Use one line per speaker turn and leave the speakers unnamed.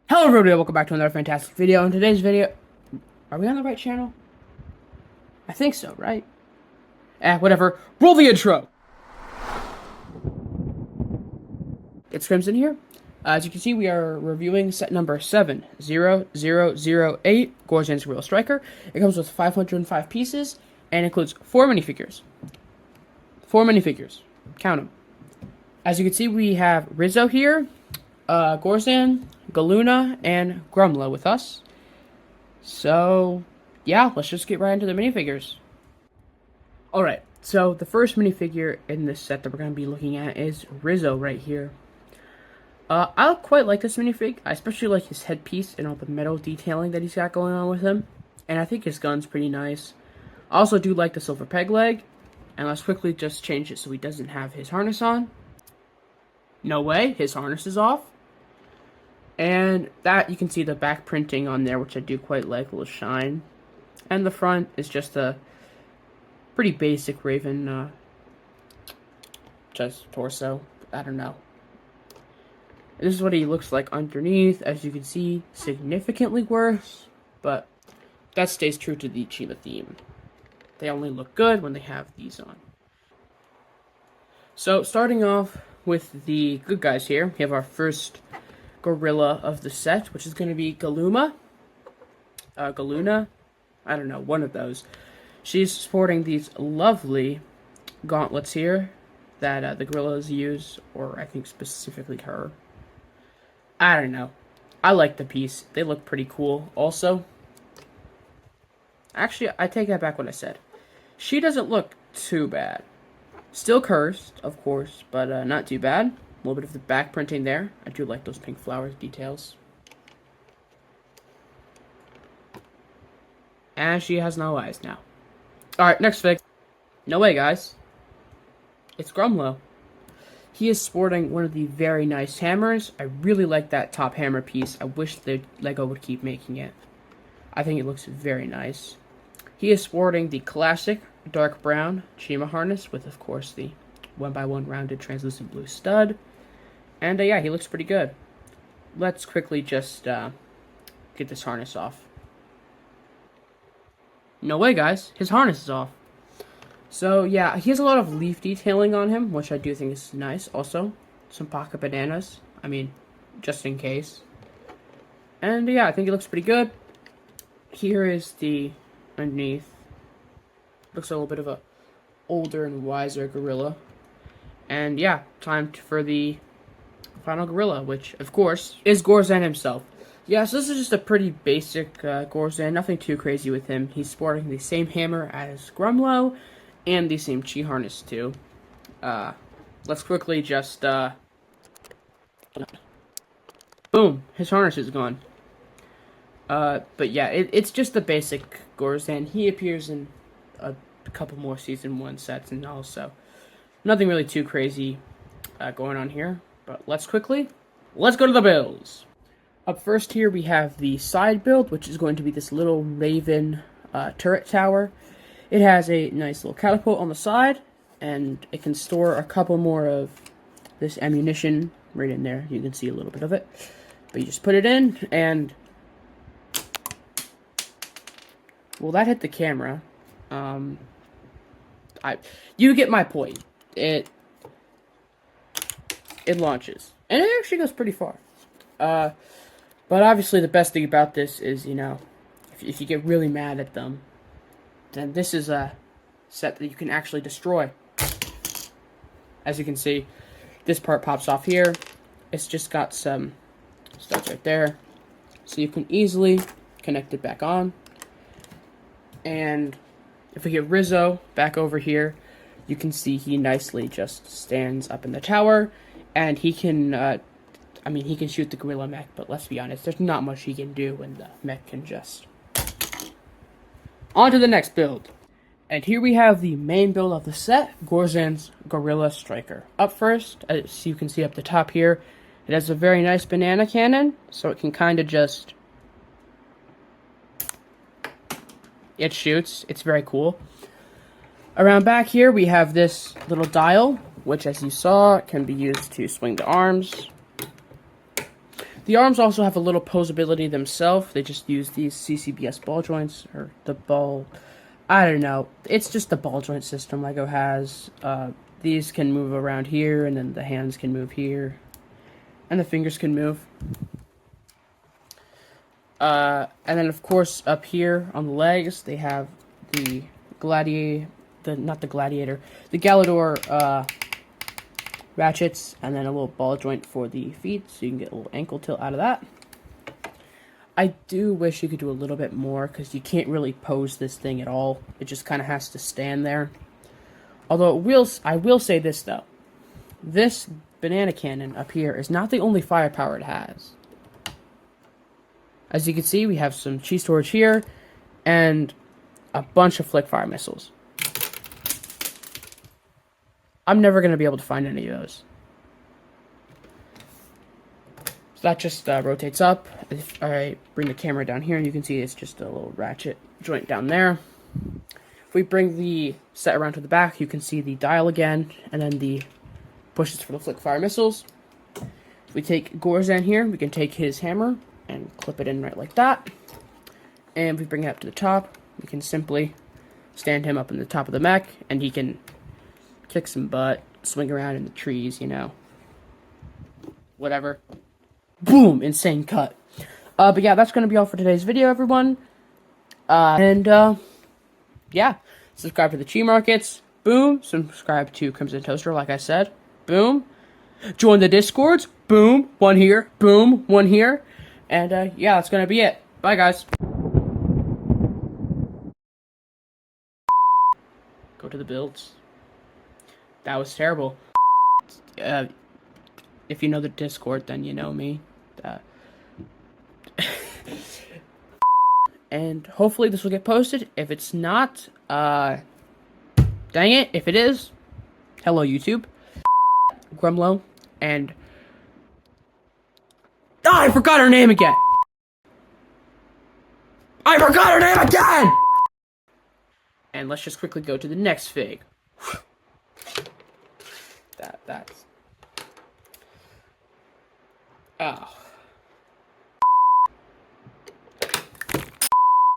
Hello everybody, welcome back to another fantastic video. In today's video, are we on the right channel? I think so, right? Whatever. Roll the intro! It's Crimson here. As you can see, we are reviewing set number 70008, Gorzan's Real Striker. It comes with 505 pieces, and includes 4 minifigures. 4 minifigures. Count them. As you can see, we have Rizzo here, Gorzan, Galuna, and Grumlow with us. So, yeah, let's just get right into the minifigures. Alright, so the first minifigure in this set that we're going to be looking at is Rizzo right here. I quite like this minifig. I especially like his headpiece and all the metal detailing that he's got going on with him. And I think his gun's pretty nice. I also do like the silver peg leg. And let's quickly just change it so he doesn't have his harness on. No way, his harness is off. And that, you can see the back printing on there, which I do quite like, a little shine. And the front is just a pretty basic Raven, just torso. I don't know. This is what he looks like underneath. As you can see, significantly worse. But that stays true to the Chima theme. They only look good when they have these on. So, starting off with the good guys here, we have our first gorilla of the set, which is going to be Galuna, I don't know, one of those. She's sporting these lovely gauntlets here that the gorillas use, or I think specifically her. I don't know. I like the piece. They look pretty cool. Also, actually, I take that back what I said. She doesn't look too bad. Still cursed, of course, but not too bad. A little bit of the back printing there. I do like those pink flowers details. And she has no eyes now. Alright, next fig. No way, guys. It's Grumlow. He is sporting one of the very nice hammers. I really like that top hammer piece. I wish the LEGO would keep making it. I think it looks very nice. He is sporting the classic dark brown Chima harness with, of course, the 1x1 rounded translucent blue stud. And yeah, he looks pretty good. Let's quickly just get this harness off. No way, guys. His harness is off. So yeah, he has a lot of leaf detailing on him, which I do think is nice. Also, some pocket bananas. I mean, just in case. And yeah, I think it looks pretty good. Here is the underneath. Looks a little bit of a older and wiser gorilla. And yeah, time for the final gorilla, which of course is Gorzan himself. Yeah, so this is just a pretty basic Gorzan, nothing too crazy with him. He's sporting the same hammer as Grumlow and the same chi harness too. Let's quickly just boom, his harness is gone. But yeah, it's just the basic Gorzan. He appears in a couple more Season 1 sets and also nothing really too crazy going on here. But let's go to the builds. Up first here we have the side build, which is going to be this little Raven turret tower. It has a nice little catapult on the side, and it can store a couple more of this ammunition right in there. You can see a little bit of it. But you just put it in, and well, that hit the camera. You get my point. It launches, and it actually goes pretty far. But obviously the best thing about this is, you know, if you get really mad at them, then this is a set that you can actually destroy. As you can see, this part pops off here. It's just got some stuff right there, so you can easily connect it back on. And if we get Rizzo back over here, you can see he nicely just stands up in the tower, and he can, he can shoot the gorilla mech, but let's be honest, there's not much he can do when the mech can just... On to the next build. And here we have the main build of the set, Gorzan's Gorilla Striker. Up first, as you can see up the top here, it has a very nice banana cannon, so it can kind of just... It shoots. It's very cool. Around back here, we have this little dial, which, as you saw, can be used to swing the arms. The arms also have a little posability themselves. They just use these CCBS ball joints, or the ball, I don't know. It's just the ball joint system Lego has. These can move around here, and then the hands can move here, and the fingers can move. And then of course up here on the legs, they have the the Galador, ratchets, and then a little ball joint for the feet, so you can get a little ankle tilt out of that. I do wish you could do a little bit more, because you can't really pose this thing at all. It just kind of has to stand there. Although I will say this though. This banana cannon up here is not the only firepower it has. As you can see, we have some cheese storage here, and a bunch of flick fire missiles. I'm never going to be able to find any of those. So that just rotates up. If I bring the camera down here, you can see it's just a little ratchet joint down there. If we bring the set around to the back, you can see the dial again, and then the pushes for the flick fire missiles. If we take Gorzan here, we can take his hammer and clip it in right like that. And if we bring it up to the top, we can simply stand him up in the top of the mech, and he can kick some butt, swing around in the trees, you know. Whatever. Boom! Insane cut. But yeah, that's going to be all for today's video, everyone. Yeah. Subscribe to the Cheat Markets. Boom. Subscribe to Crimson Toaster, like I said. Boom. Join the Discords. Boom. One here. Boom. One here. And, yeah, that's going to be it. Bye, guys. Go to the builds. That was terrible. If you know the Discord, then you know me. And hopefully this will get posted. If it's not, dang it, if it is, hello YouTube. Grumlow, and I forgot her name again! I forgot her name again! And let's just quickly go to the next fig.